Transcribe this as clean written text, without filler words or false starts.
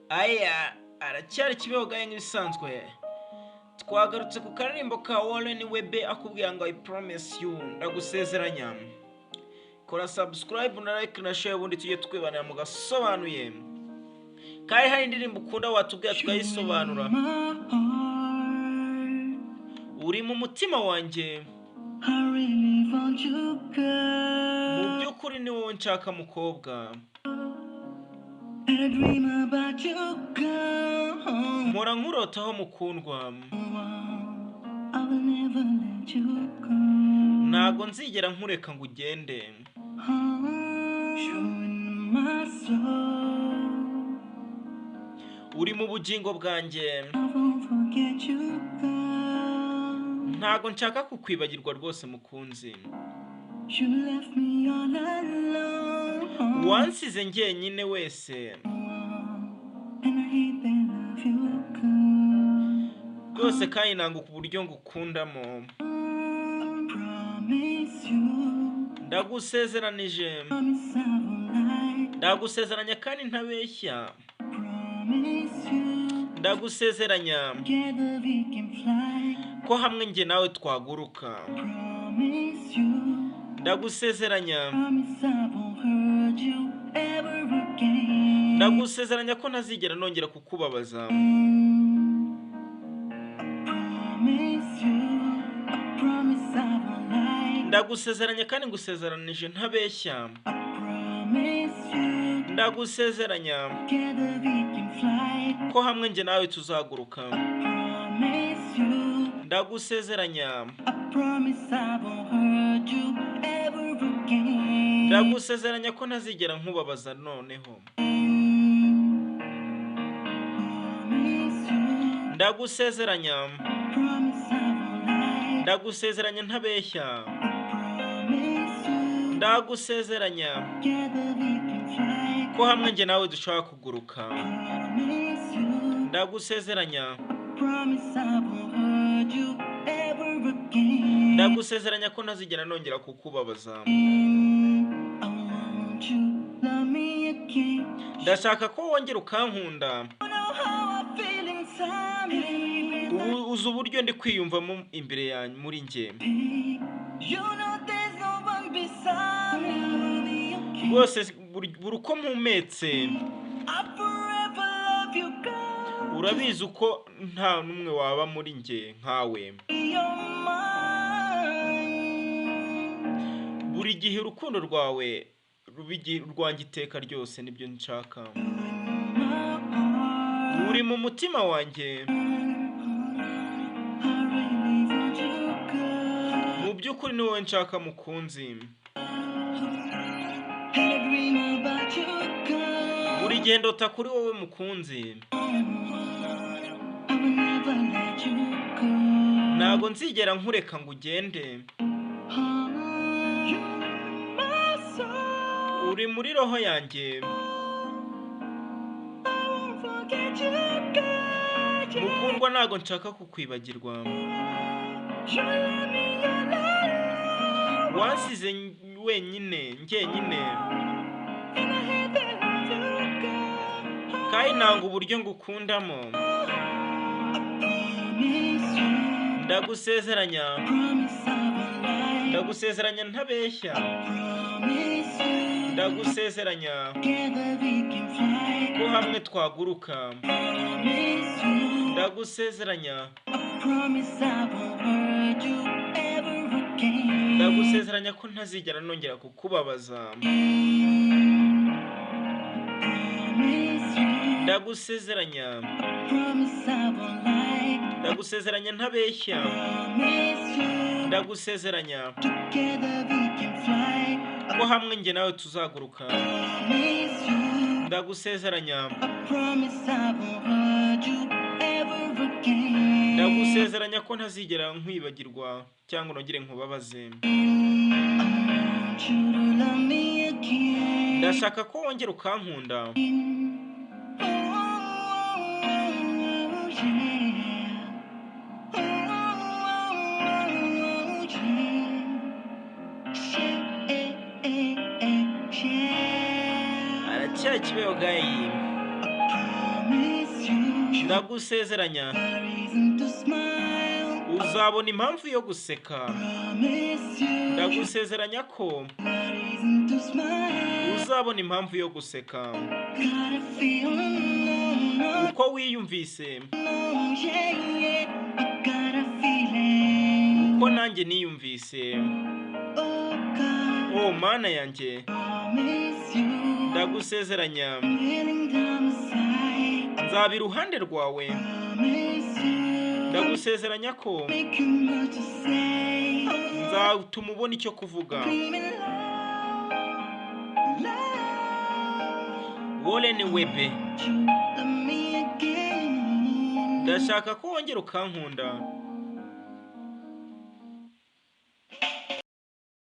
aya aracyari kibeho gahe nk'ibisanzwe. Twagarutse ku karirimbo ka Warren Webe akubwira ngo I promise you, ndagusezeranya. Kora subscribe na like na share ubundi tujye twibanira mu gasobanuye. Kandi hari indirimbo ukunda watubwira tukayisobanura. Uri mu mutima wanjye, mu by'ukuri ni wowe nshaka mukobwa. Mpora nkurotaho mukundwa, ntago nzigera nkureka ngo ugende. Uri mu bugingo bwanjye, ntago nshaka kukwibagirwa rwose mukunzi. Wansize njyenyine wese, rwose kandi nanga ku buryo ngukundamo. Ndagusezeranije, ndagusezeranya kandi ntabeshya. Ndagusezeranya ko hamwe njye nawe twaguruka. Ndagusezeranya, ndagusezeranya ko ntazigera nongera kukubabaza. Ndagusezeranya kandi ngusezeranije ntabeshya. Ndagusezeranya ko hamwe njye nawe tuzaguruka. Ndagusezeranya, ndagusezeranya ko ntazigera nkubabaza noneho. Ndagusezeranya, ndagusezeranya ntabeshya. Ndagusezeranya ko hamwe njye nawe dushaka kuguruka. Ndagusezeranya, ndagusezeranya ko ntazigera nongera kukubabaza. Ndashaka ko wongera ukankunda. Uzi uburyo ndi kwiyumvamo imbere yanyu muri njye. Rwose buri uko mpumetse, urabizi uko nta n'umwe waba muri njye nkawe. Buri gihe urukundo rwawe rwanjye iteka ryose nibyo nshaka. Uri mu mutima wanjye, mu by'ukuri ni wowe nshaka mukunzi. Buri gihe ndota kuri wowe mukunzi. Ntago nzigera nkureka ngo ugende. Uri muri roho yanjye, mukundwa ntago nshaka kukwibagirwa. Wansize wenyine njyenyine, kandi nanga uburyo ngukundamo. Ndagusezeranya, ndagusezeranya ntabeshya. Ndagusezeranya ko hamwe twaguruka. Ndagusezeranya, ndagusezeranya ko ntazigera nongera kukubabaza. Ndagusezeranya, ndagusezeranya ntabeshya. Ndagusezeranya ko hamwe njye nawe tuzaguruka. Ndagusezeranya, ndagusezeranya ko ntazigera nkwibagirwa cyangwa nongere nkubabaze. Ndashaka ko wongera ukankunda. Aracyari kibeho gayi. ndagusezeranya uzabona impamvu yo guseka. Ndagusezeranya ko uzabona impamvu yo guseka. Uko wiyumvise, uko nanjye niyumvise, oh Mana yanjye, ndagusezeranya nzaba iruhande rwawe. Ndagusezeranya ko nzatuma ubona icyo kuvuga. Warren Webe, ndashaka ko wongera ukankunda.